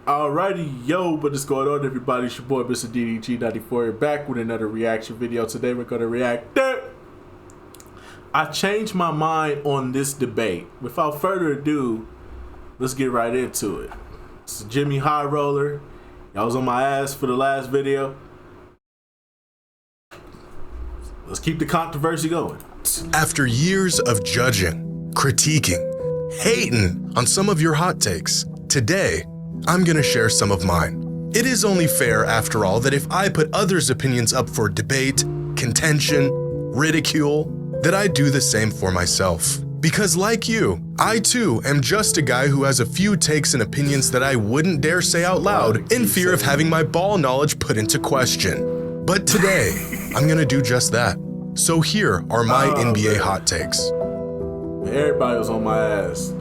Alrighty, yo, what is going on, everybody? It's your boy, Mr. DDG94, here back with another reaction video. Today we're going to react. I changed my mind on this debate. Without further ado, let's get right into it. It's Jimmy High Roller. Y'all was on my ass for the last video. Let's keep the controversy going. After years of judging, critiquing, hating on some of your hot takes, today, I'm gonna share some of mine. It is only fair, after all, that if I put others' opinions up for debate, contention, ridicule, that I do the same for myself. Because like you, I too am just a guy who has a few takes and opinions that I wouldn't dare say out loud in fear of having my ball knowledge put into question. But today, I'm gonna do just that. So here are my NBA hot takes. Everybody was on my ass.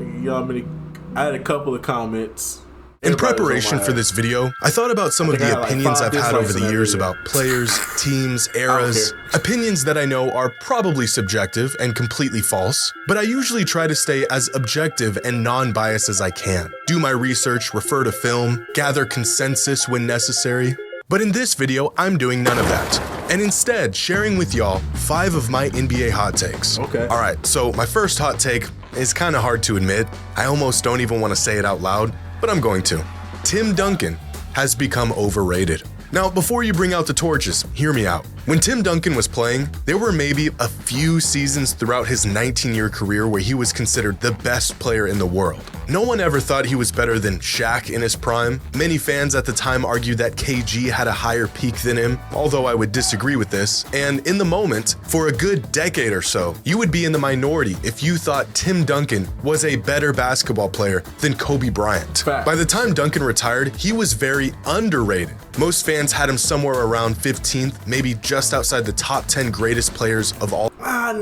I had a couple of comments. In preparation for this video, I thought about some of the opinions I've had over the years about players, teams, eras, opinions that I know are probably subjective and completely false, but I usually try to stay as objective and non-biased as I can. Do my research, refer to film, gather consensus when necessary. But in this video, I'm doing none of that, and instead sharing with y'all 5 of my NBA hot takes. Okay. Alright, so my first hot take is kinda hard to admit. I almost don't even want to say it out loud, but I'm going to. Tim Duncan has become overrated. Now, before you bring out the torches, hear me out. When Tim Duncan was playing, there were maybe a few seasons throughout his 19-year career where he was considered the best player in the world. No one ever thought he was better than Shaq in his prime. Many fans at the time argued that KG had a higher peak than him, although I would disagree with this. And in the moment, for a good decade or so, you would be in the minority if you thought Tim Duncan was a better basketball player than Kobe Bryant. Fact. By the time Duncan retired, he was very underrated. Most fans had him somewhere around 15th, maybe just outside the top 10 greatest players of all. I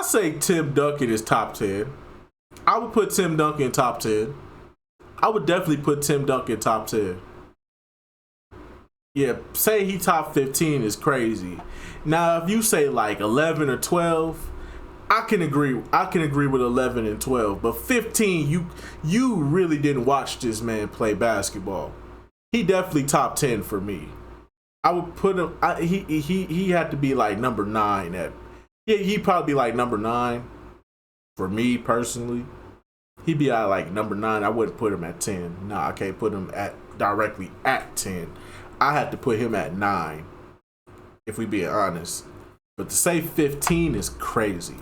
say Tim Duncan is top 10. I would put Tim Duncan top 10. I would definitely put Tim Duncan top 10. Yeah, say he top 15 is crazy. Now, if you say like 11 or 12, I can agree. I can agree with 11 and 12, but 15, you really didn't watch this man play basketball. He definitely top 10 for me. I would put him. He had to be like number 9 at. Yeah, he'd probably be like number 9 for me personally. He'd be at like number 9. I wouldn't put him at 10. Nah, I can't put him directly at 10. I had to put him at 9. If we being honest, but to say 15 is crazy.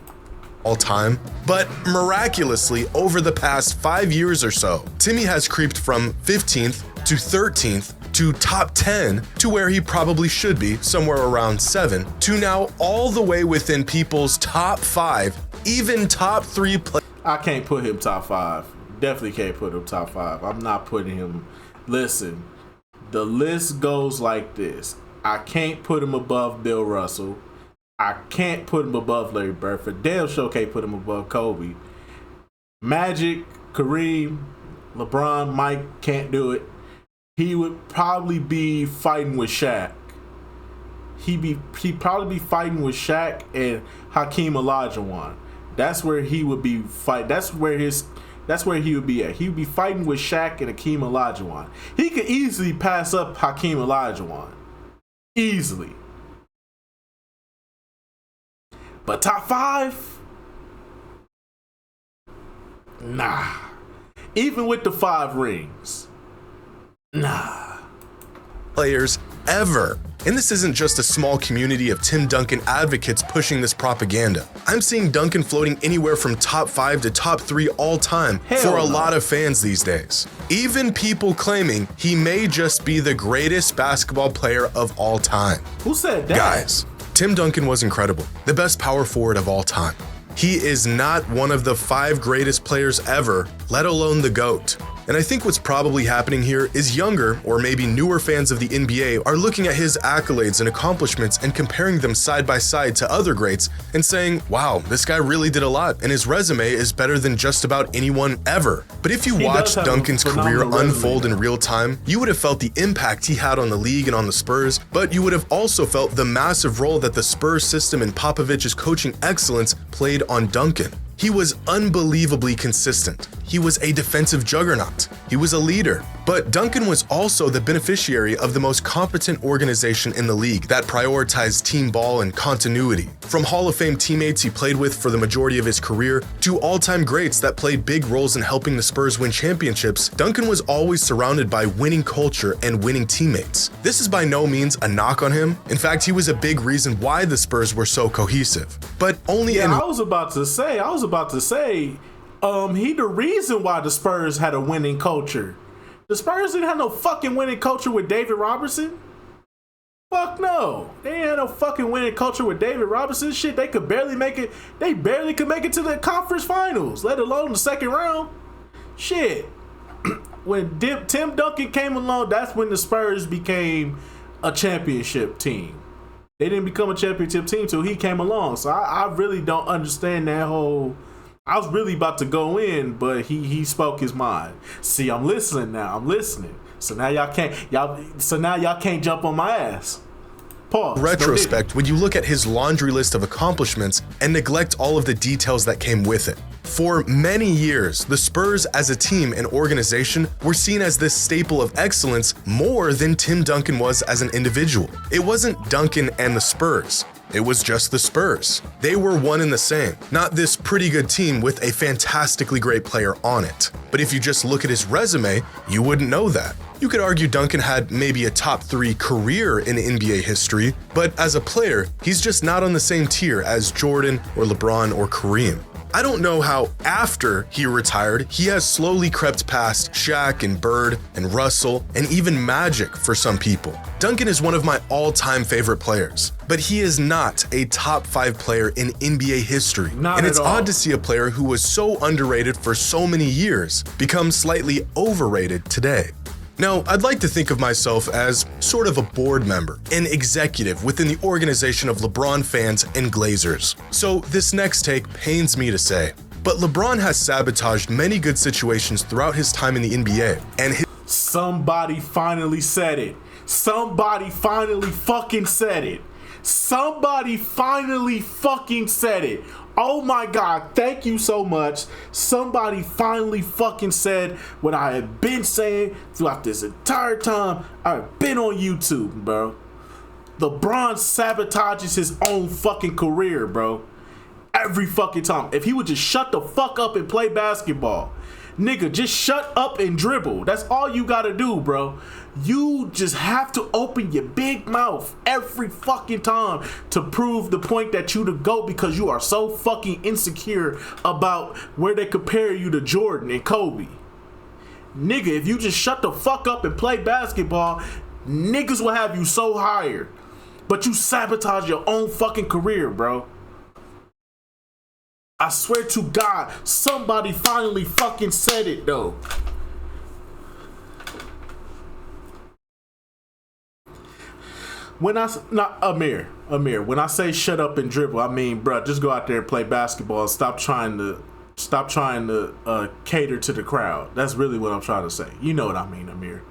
All time, but miraculously over the past 5 years or so, Timmy has creeped from 15th to 13th to top 10 to where he probably should be, somewhere around 7, to now all the way within people's top 5, even top 3 players. I can't put him top 5. Definitely can't put him top 5. I'm not putting him. Listen, the list goes like this. I can't put him above Bill Russell. I can't put him above Larry Bird. For damn sure can't put him above Kobe. Magic, Kareem, LeBron, Mike can't do it. He would probably be fighting with Shaq. He'd probably be fighting with Shaq and Hakeem Olajuwon. That's where he would be fight. That's where he would be at. He would be fighting with Shaq and Hakeem Olajuwon. He could easily pass up Hakeem Olajuwon. Easily. But top 5? Nah. Even with the 5 rings. Nah. Players ever. And this isn't just a small community of Tim Duncan advocates pushing this propaganda. I'm seeing Duncan floating anywhere from top 5 to top 3 all time for a lot of fans these days. Even people claiming he may just be the greatest basketball player of all time. Who said that? Guys, Tim Duncan was incredible, the best power forward of all time. He is not one of the 5 greatest players ever, let alone the GOAT. And I think what's probably happening here is younger, or maybe newer fans of the NBA are looking at his accolades and accomplishments and comparing them side by side to other greats and saying, wow, this guy really did a lot and his resume is better than just about anyone ever. But if you watched Duncan's career unfold in real time, you would have felt the impact he had on the league and on the Spurs, but you would have also felt the massive role that the Spurs system and Popovich's coaching excellence played on Duncan. He was unbelievably consistent. He was a defensive juggernaut. He was a leader. But Duncan was also the beneficiary of the most competent organization in the league that prioritized team ball and continuity. From Hall of Fame teammates he played with for the majority of his career to all-time greats that played big roles in helping the Spurs win championships, Duncan was always surrounded by winning culture and winning teammates. This is by no means a knock on him. In fact, he was a big reason why the Spurs were so cohesive. But only I was about to say, he the reason why the Spurs had a winning culture. The Spurs didn't have no fucking winning culture with David Robertson. Fuck no. They ain't had no fucking winning culture with David Robertson. Shit, they could barely make it. They barely could make it to the conference finals, let alone the second round. Shit. When Tim Duncan came along, that's when the Spurs became a championship team. They didn't become a championship team till he came along. So I really don't understand that whole... I was really about to go in, but he spoke his mind. See, I'm listening now. I'm listening. So now y'all can't jump on my ass. Pause. Retrospect, when you look at his laundry list of accomplishments and neglect all of the details that came with it. For many years, the Spurs as a team and organization were seen as this staple of excellence more than Tim Duncan was as an individual. It wasn't Duncan and the Spurs. It was just the Spurs. They were one and the same, not this pretty good team with a fantastically great player on it. But if you just look at his resume, you wouldn't know that. You could argue Duncan had maybe a top 3 career in NBA history, but as a player, he's just not on the same tier as Jordan or LeBron or Kareem. I don't know how after he retired, he has slowly crept past Shaq and Bird and Russell and even Magic for some people. Duncan is one of my all-time favorite players, but he is not a top 5 player in NBA history. And it's odd to see a player who was so underrated for so many years become slightly overrated today. Now, I'd like to think of myself as sort of a board member, an executive within the organization of LeBron fans and Glazers. So this next take pains me to say, but LeBron has sabotaged many good situations throughout his time in the NBA, and Somebody finally said it. Somebody finally fucking said it. Somebody finally fucking said it. Oh my God, thank you so much. Somebody finally fucking said what I have been saying throughout this entire time I've been on YouTube, bro. LeBron sabotages his own fucking career, bro. Every fucking time. If he would just shut the fuck up and play basketball. Nigga, just shut up and dribble. That's all you gotta do, bro. You just have to open your big mouth every fucking time to prove the point that you the GOAT because you are so fucking insecure about where they compare you to Jordan and Kobe. Nigga, if you just shut the fuck up and play basketball, niggas will have you so higher. But you sabotage your own fucking career, bro. I swear to God, somebody finally fucking said it, though. When Amir, when I say shut up and dribble, I mean, bruh, just go out there and play basketball and stop trying to cater to the crowd. That's really what I'm trying to say. You know what I mean, Amir.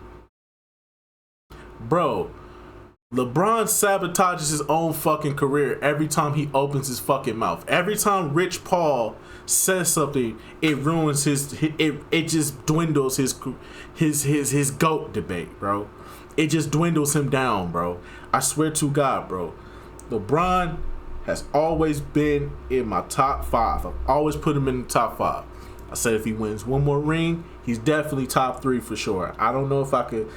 Bro, LeBron sabotages his own fucking career every time he opens his fucking mouth. Every time Rich Paul says something, it ruins it just dwindles his GOAT debate, bro. It just dwindles him down, bro. I swear to God, bro. LeBron has always been in my top 5. I've always put him in the top 5. I said if he wins one more ring, he's definitely top 3 for sure. I don't know if I could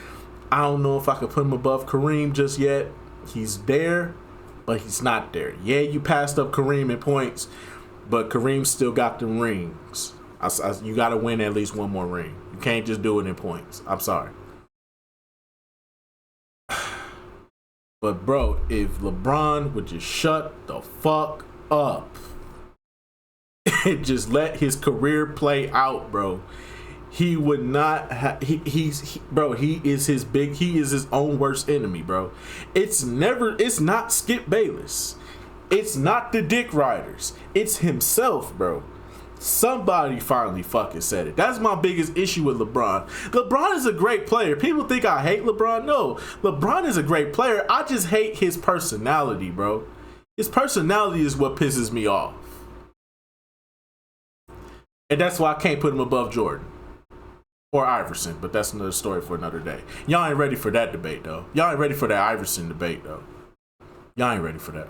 put him above Kareem just yet. He's there, but he's not there. Yeah, you passed up Kareem in points, but Kareem still got the rings. You got to win at least one more ring. You can't just do it in points. I'm sorry. But, bro, if LeBron would just shut the fuck up and just let his career play out, bro, he would not have. He is his own worst enemy, bro. It's not Skip Bayless. It's not the Dick Riders. It's himself, bro. Somebody finally fucking said it. That's my biggest issue with LeBron. LeBron is a great player. People think I hate LeBron. No, LeBron is a great player. I just hate his personality, bro. His personality is what pisses me off. And that's why I can't put him above Jordan or Iverson, but that's another story for another day. Y'all ain't ready for that debate, though. Y'all ain't ready for that Iverson debate, though. Y'all ain't ready for that.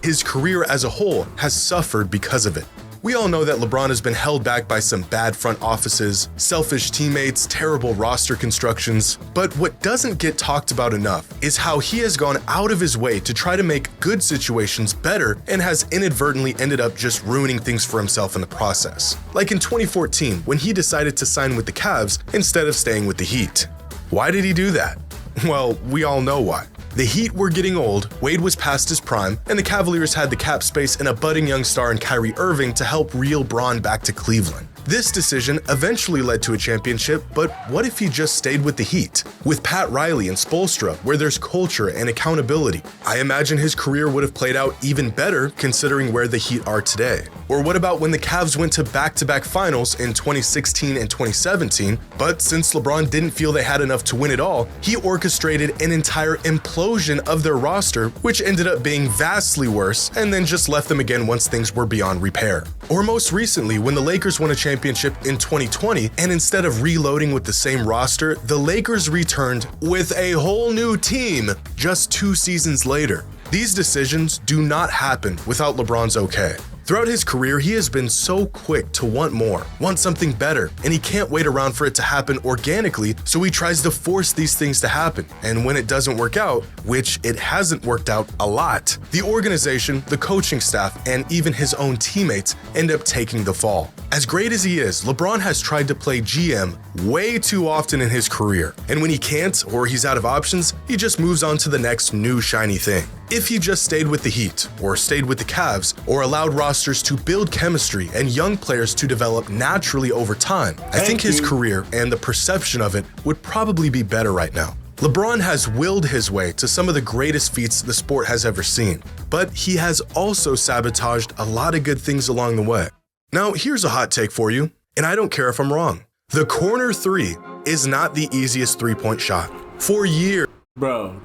His career as a whole has suffered because of it. We all know that LeBron has been held back by some bad front offices, selfish teammates, terrible roster constructions, but what doesn't get talked about enough is how he has gone out of his way to try to make good situations better and has inadvertently ended up just ruining things for himself in the process. Like in 2014, when he decided to sign with the Cavs instead of staying with the Heat. Why did he do that? Well, we all know why. The Heat were getting old, Wade was past his prime, and the Cavaliers had the cap space and a budding young star in Kyrie Irving to help reel Bron back to Cleveland. This decision eventually led to a championship, but what if he just stayed with the Heat? With Pat Riley and Spoelstra, where there's culture and accountability, I imagine his career would have played out even better considering where the Heat are today. Or what about when the Cavs went to back-to-back finals in 2016 and 2017, but since LeBron didn't feel they had enough to win it all, he orchestrated an entire implosion of their roster, which ended up being vastly worse, and then just left them again once things were beyond repair. Or most recently, when the Lakers won a championship in 2020, and instead of reloading with the same roster, the Lakers returned with a whole new team just 2 seasons later. These decisions do not happen without LeBron's okay. Throughout his career, he has been so quick to want more, want something better, and he can't wait around for it to happen organically, so he tries to force these things to happen. And when it doesn't work out, which it hasn't worked out a lot, the organization, the coaching staff, and even his own teammates end up taking the fall. As great as he is, LeBron has tried to play GM way too often in his career, and when he can't or he's out of options, he just moves on to the next new shiny thing. If he just stayed with the Heat, or stayed with the Cavs, or allowed rosters to build chemistry and young players to develop naturally over time, I think his career and the perception of it would probably be better right now. LeBron has willed his way to some of the greatest feats the sport has ever seen, but he has also sabotaged a lot of good things along the way. Now, here's a hot take for you, and I don't care if I'm wrong. The corner three is not the easiest three-point shot. For years, Bro,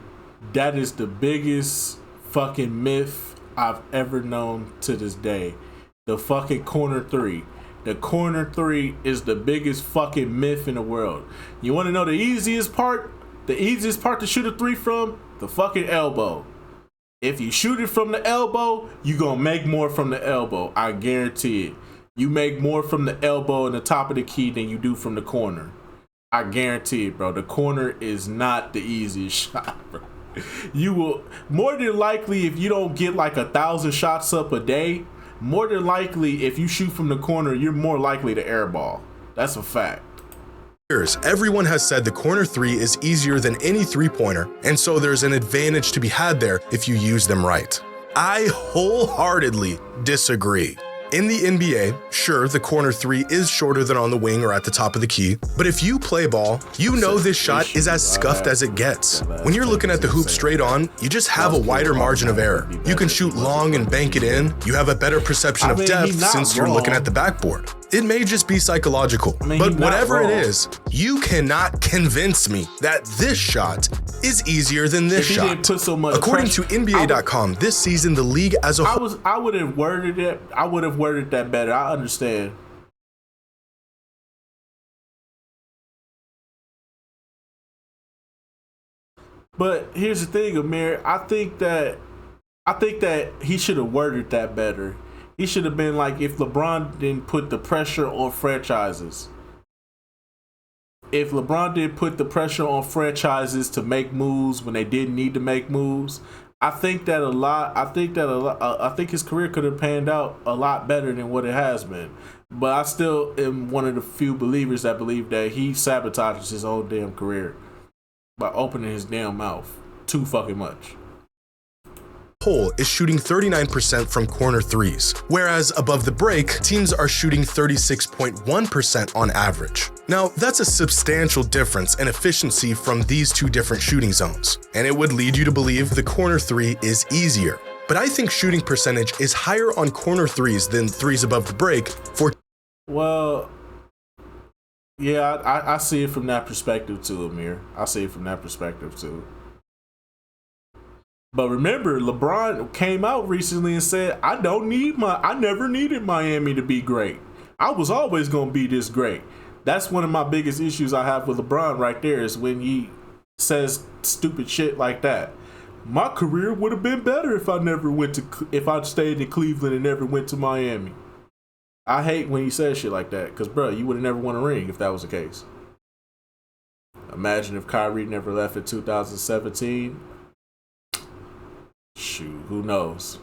that is the biggest fucking myth I've ever known to this day. The fucking corner three. The corner three is the biggest fucking myth in the world. You want to know the easiest part? The easiest part to shoot a three from? The fucking elbow. If you shoot it from the elbow, you gonna make more from the elbow. I guarantee it. You make more from the elbow and the top of the key than you do from the corner. I guarantee it, bro. The corner is not the easiest shot, bro. You will, more than likely, if you don't get like 1,000 shots up a day, more than likely, if you shoot from the corner, you're more likely to airball. That's a fact. Everyone has said the corner three is easier than any three-pointer, and so there's an advantage to be had there if you use them right. I wholeheartedly disagree. In the NBA, sure, the corner three is shorter than on the wing or at the top of the key, but if you play ball, you know this shot is as scuffed as it gets. When you're looking at the hoop straight on, you just have a wider margin of error. You can shoot long and bank it in. You have a better perception of depth since you're looking at the backboard. It may just be psychological, but whatever it is, you cannot convince me that this shot is easier than this shot. According to NBA.com, this season the league as a whole, I would have worded it. I would have worded that better. I understand. But here's the thing, Amir. I think that he should have worded that better. He should have been like, if LeBron didn't put the pressure on franchises. If LeBron didn't put the pressure on franchises to make moves when they didn't need to make moves, I think his career could have panned out a lot better than what it has been. But I still am one of the few believers that believe that he sabotages his own damn career by opening his damn mouth too fucking much. Whole is shooting 39% from corner threes, whereas above the break, teams are shooting 36.1% on average. Now, that's a substantial difference in efficiency from these two different shooting zones, and it would lead you to believe the corner three is easier. But I think shooting percentage is higher on corner threes than threes above the break for... Well, yeah, I see it from that perspective too, Amir. I see it from that perspective too. But remember, LeBron came out recently and said, I never needed Miami to be great. I was always going to be this great. That's one of my biggest issues I have with LeBron right there is when he says stupid shit like that. My career would have been better if I stayed in Cleveland and never went to Miami. I hate when he says shit like that because, bro, you would have never won a ring if that was the case. Imagine if Kyrie never left in 2017. Shoot, who knows?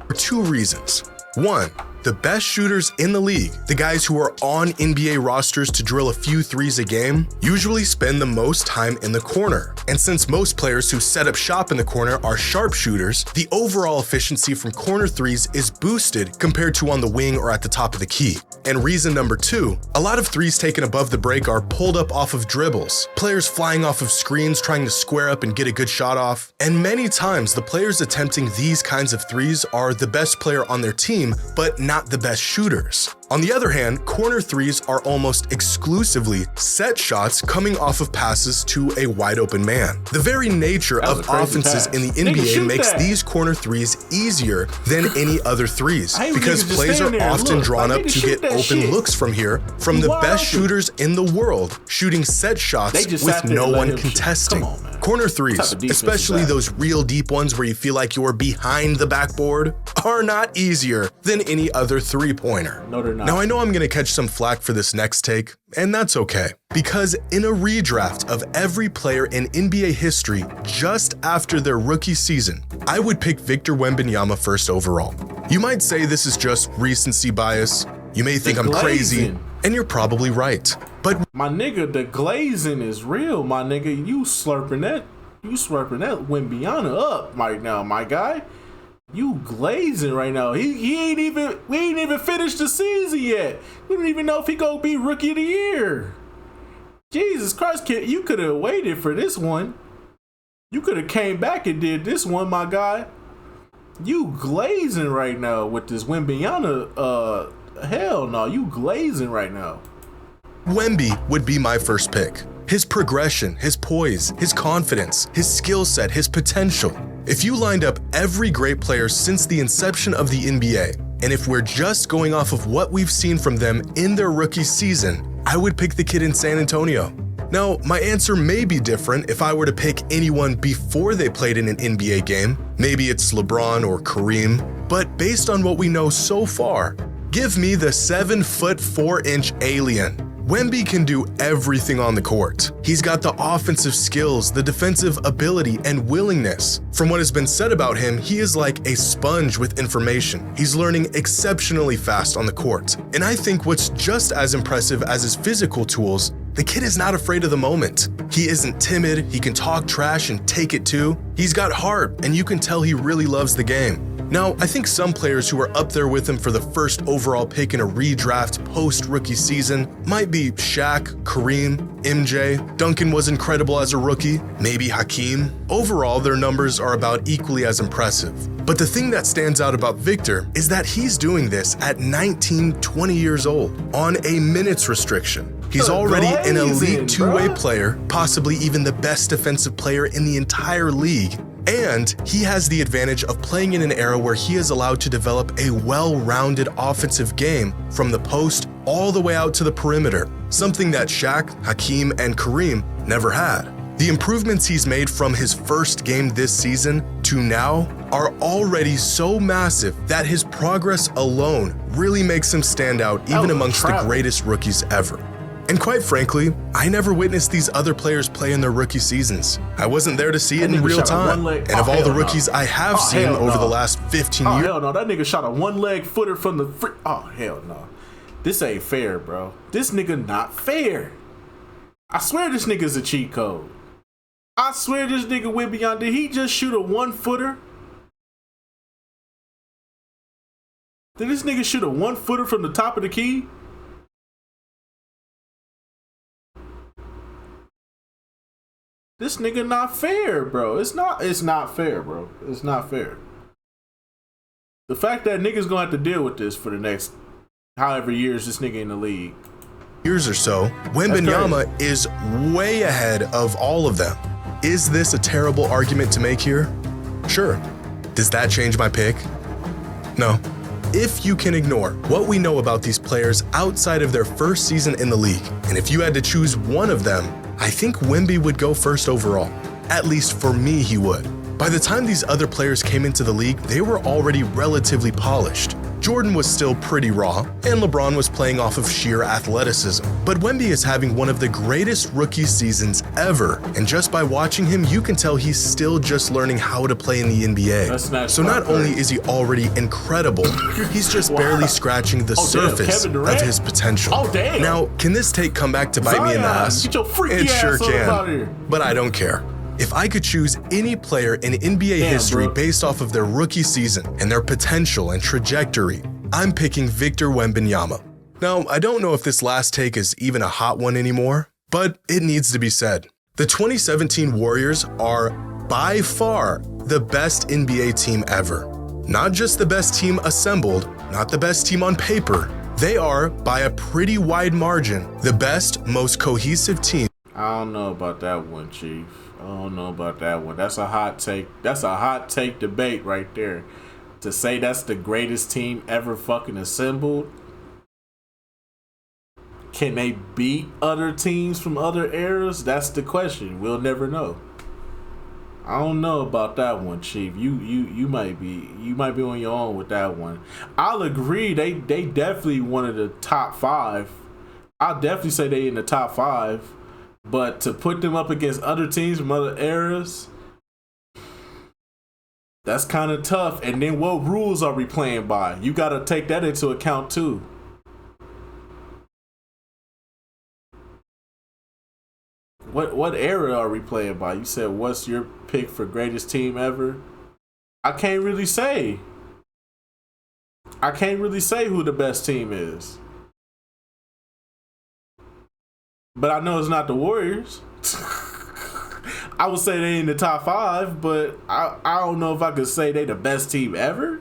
For two reasons. One, the best shooters in the league, the guys who are on NBA rosters to drill a few threes a game, usually spend the most time in the corner. And since most players who set up shop in the corner are sharpshooters, the overall efficiency from corner threes is boosted compared to on the wing or at the top of the key. And reason number two, a lot of threes taken above the break are pulled up off of dribbles, players flying off of screens trying to square up and get a good shot off. And many times the players attempting these kinds of threes are the best player on their team, but not the best shooters. On the other hand, corner threes are almost exclusively set shots coming off of passes to a wide open man. The very nature of offenses in the NBA makes these corner threes easier than any other threes because plays are often drawn up to get open looks from here from the best shooters in the world, shooting set shots with no one contesting. Corner threes, especially those real deep ones where you feel like you're behind the backboard, are not easier than any other three-pointer. No, they're not. Now, I know I'm going to catch some flack for this next take, and that's okay. Because in a redraft of every player in NBA history just after their rookie season, I would pick Victor Wembanyama first overall. You might say this is just recency bias. You may think I'm crazy, and you're probably right. But my nigga, the glazing is real, my nigga. You slurping that Wembanyama up right now, my guy. You glazing right now. We ain't even finished the season yet. We don't even know if he gonna be rookie of the year. Jesus Christ, kid, you could have waited for this one. You could have came back and did this one, my guy. You glazing right now with this Wembanyama. Hell no, you glazing right now. Wemby would be my first pick. His progression, his poise, his confidence, his skill set, his potential. If you lined up every great player since the inception of the NBA, and if we're just going off of what we've seen from them in their rookie season, I would pick the kid in San Antonio. Now, my answer may be different if I were to pick anyone before they played in an NBA game. Maybe it's LeBron or Kareem, but based on what we know so far, give me the 7'4" alien. Wemby can do everything on the court. He's got the offensive skills, the defensive ability, and willingness. From what has been said about him, he is like a sponge with information. He's learning exceptionally fast on the court. And I think what's just as impressive as his physical tools, the kid is not afraid of the moment. He isn't timid, he can talk trash and take it too. He's got heart, and you can tell he really loves the game. Now, I think some players who are up there with him for the first overall pick in a redraft post-rookie season might be Shaq, Kareem, MJ. Duncan was incredible as a rookie, maybe Hakeem. Overall, their numbers are about equally as impressive. But the thing that stands out about Victor is that he's doing this at 19, 20 years old on a minutes restriction. He's already an elite two-way player, possibly even the best defensive player in the entire league. And he has the advantage of playing in an era where he is allowed to develop a well-rounded offensive game from the post all the way out to the perimeter, something that Shaq, Hakeem, and Kareem never had. The improvements he's made from his first game this season to now are already so massive that his progress alone really makes him stand out even amongst the greatest rookies ever. And quite frankly, I never witnessed these other players play in their rookie seasons. I wasn't there to see it in real time. And of all the rookies I have seen over the last 15 years. Hell no, that nigga shot a one-leg footer from the oh, hell no. This ain't fair, bro. This nigga not fair. I swear this nigga's a cheat code. I swear this nigga went beyond. Did he just shoot a one-footer? Did this nigga shoot a one-footer from the top of the key? This nigga not fair, bro. It's not fair, bro. It's not fair. The fact that niggas gonna have to deal with this for the next however years this nigga in the league. Years or so, Wembanyama is way ahead of all of them. Is this a terrible argument to make here? Sure. Does that change my pick? No. If you can ignore what we know about these players outside of their first season in the league, and if you had to choose one of them, I think Wemby would go first overall. At least for me, he would. By the time these other players came into the league, they were already relatively polished. Jordan was still pretty raw, and LeBron was playing off of sheer athleticism. But Wemby is having one of the greatest rookie seasons ever, and just by watching him, you can tell he's still just learning how to play in the NBA. So not only is he already incredible, he's just barely scratching the surface of his potential. Now, can this take come back to bite me in the ass? It sure can, but I don't care. If I could choose any player in NBA history based off of their rookie season and their potential and trajectory, I'm picking Victor Wembanyama. Now, I don't know if this last take is even a hot one anymore, but it needs to be said. The 2017 Warriors are by far the best NBA team ever. Not just the best team assembled, not the best team on paper. They are, by a pretty wide margin, the best, most cohesive team. I don't know about that one, Chief. I don't know about that one. That's a hot take. That's a hot take debate right there. To say that's the greatest team ever fucking assembled. Can they beat other teams from other eras? That's the question. We'll never know. I don't know about that one, Chief. You might be on your own with that one. I'll agree. They definitely one of the top 5. I'll definitely say they in the top 5. But to put them up against other teams from other eras, that's kind of tough. And then what rules are we playing by? You got to take that into account too. What era are we playing by? You said, what's your pick for greatest team ever? I can't really say. I can't really say who the best team is. But I know it's not the Warriors. I would say they in the top 5, but I don't know if I could say they the best team ever.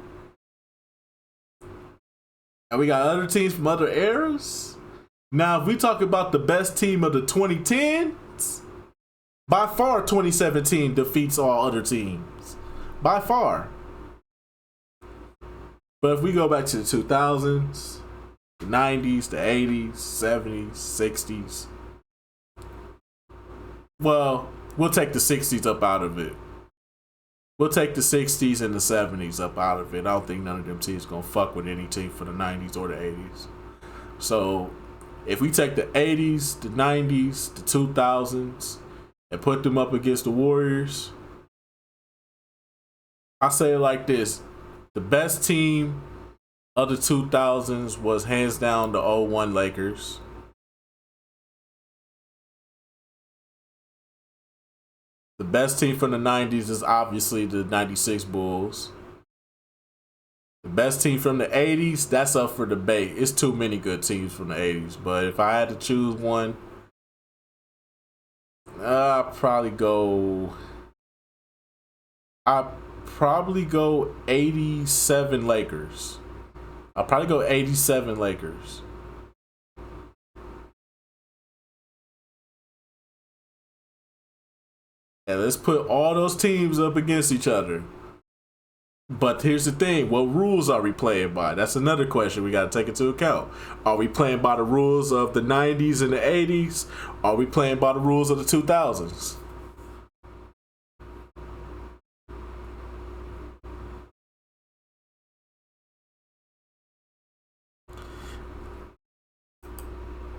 And we got other teams from other eras. Now, if we talk about the best team of the 2010s, by far 2017 defeats all other teams. By far. But if we go back to the 2000s, the 90s, the 80s, 70s, 60s, well, we'll take the 60s up out of it. We'll take the 60s and the 70s up out of it. I don't think none of them teams going to fuck with any team for the 90s or the 80s. So, if we take the 80s, the 90s, the 2000s, and put them up against the Warriors, I say it like this. The best team of the 2000s was hands down the 01 Lakers. The best team from the 90s is obviously the 96 Bulls. The best team from the 80s, that's up for debate. It's too many good teams from the 80s. But if I had to choose one, I'd probably go 87 Lakers. I'll probably go 87 Lakers. And let's put all those teams up against each other. But here's the thing. What rules are we playing by? That's another question we got to take into account. Are we playing by the rules of the 90s and the 80s? Are we playing by the rules of the 2000s?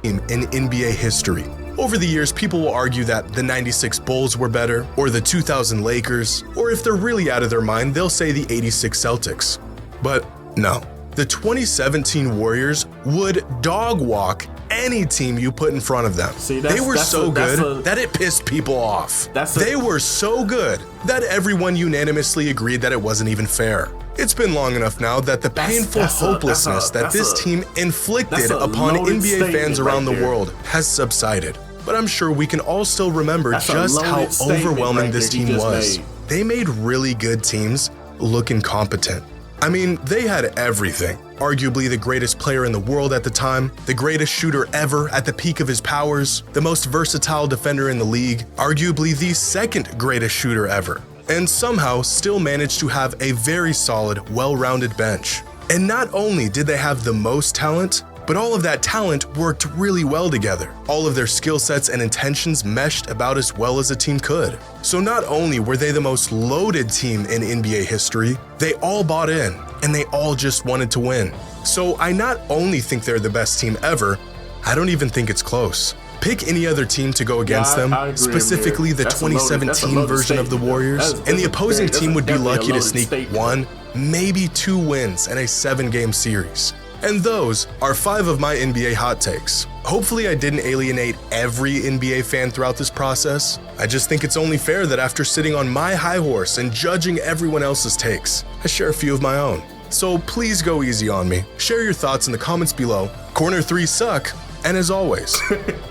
In NBA history. Over the years, people will argue that the 96 Bulls were better, or the 2000 Lakers, or if they're really out of their mind, they'll say the 86 Celtics. But no, the 2017 Warriors would dog walk any team you put in front of them. They were so good that it pissed people off. They were so good that everyone unanimously agreed that it wasn't even fair. It's been long enough now that the painful hopelessness that this team inflicted upon NBA fans around the world has subsided. But I'm sure we can all still remember just how overwhelming this team was. They made really good teams look incompetent. I mean, they had everything. Arguably the greatest player in the world at the time, the greatest shooter ever at the peak of his powers, the most versatile defender in the league, arguably the second greatest shooter ever. and somehow still managed to have a very solid, well-rounded bench. And not only did they have the most talent, but all of that talent worked really well together. All of their skill sets and intentions meshed about as well as a team could. So not only were they the most loaded team in NBA history, they all bought in, and they all just wanted to win. So I not only think they're the best team ever, I don't even think it's close. Pick any other team to go against them, specifically the 2017 version of the Warriors, and the opposing team would be lucky to sneak 1, maybe 2 wins in a 7-game series. And those are 5 of my NBA hot takes. Hopefully I didn't alienate every NBA fan throughout this process. I just think it's only fair that after sitting on my high horse and judging everyone else's takes, I share a few of my own. So please go easy on me. Share your thoughts in the comments below. Corner 3 suck. And as always,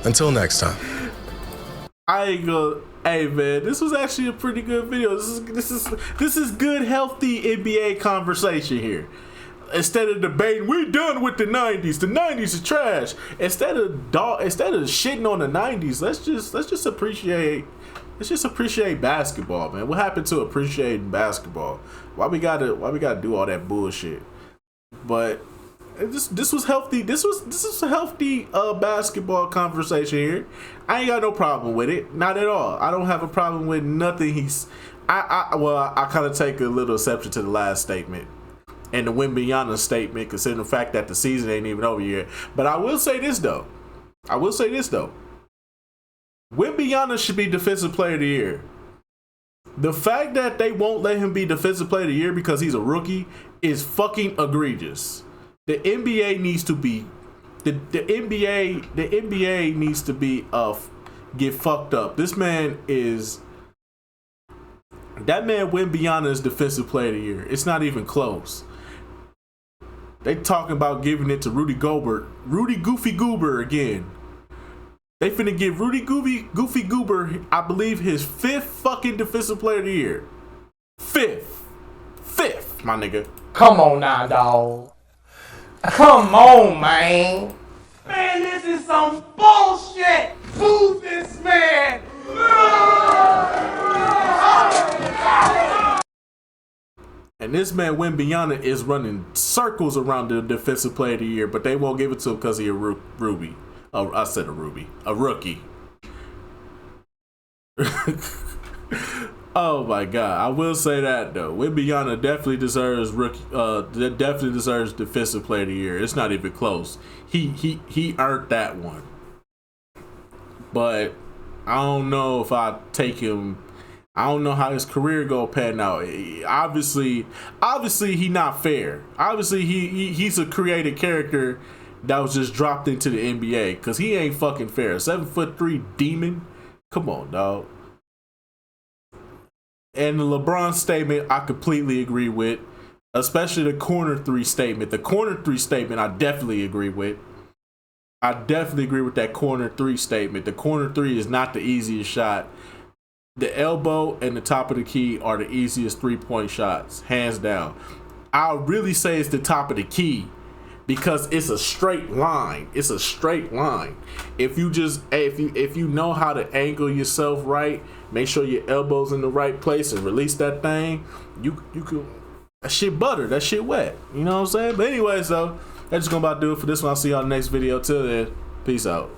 until next time. I ain't gonna. Hey man, this was actually a pretty good video. This is good, healthy NBA conversation here. Instead of debating, we're done with the 90s. The 90s are trash. Instead of shitting on the 90s, let's just appreciate basketball, man. What happened to appreciating basketball? Why we gotta do all that bullshit? But this was healthy. This was a healthy basketball conversation here. I ain't got no problem with it, not at all. I don't have a problem with nothing I kind of take a little exception to the last statement and the Wembanyama statement, considering the fact that the season ain't even over yet. But I will say this though. Wembanyama should be Defensive Player of the Year. The fact that they won't let him be Defensive Player of the Year because he's a rookie is fucking egregious. The NBA needs to be the NBA needs to be get fucked up. That man Wembanyama is Defensive Player of the Year. It's not even close. They talking about giving it to Rudy Goofy Goober again. They finna give Rudy Goofy Goober, I believe, his 5th fucking Defensive Player of the Year. 5th, my nigga. Come on now, dawg. Come on, man. Man, this is some bullshit. Move this man. And this man Wembanyama is running circles around the Defensive Player of the Year, but they won't give it to him because he's a rookie. I said a rookie. Oh my god! I will say that though, Wembanyama definitely deserves Defensive Player of the Year. It's not even close. He earned that one. But I don't know if I take him. I don't know how his career go pan out. Obviously he not fair. Obviously he's a created character that was just dropped into the NBA because he ain't fucking fair. 7'3" demon. Come on, dog. And the LeBron statement, I completely agree with. Especially the corner 3 statement. The corner 3 statement, I definitely agree with. I definitely agree with that corner 3 statement. The corner 3 is not the easiest shot. The elbow and the top of the key are the easiest 3-point shots, hands down. I'll really say it's the top of the key because it's a straight line. It's a straight line. If you know how to angle yourself right, make sure your elbow's in the right place and release that thing, you can. That shit butter. That shit wet. You know what I'm saying? But anyways, though, that's just gonna about do it for this one. I'll see y'all in the next video. Till then, peace out.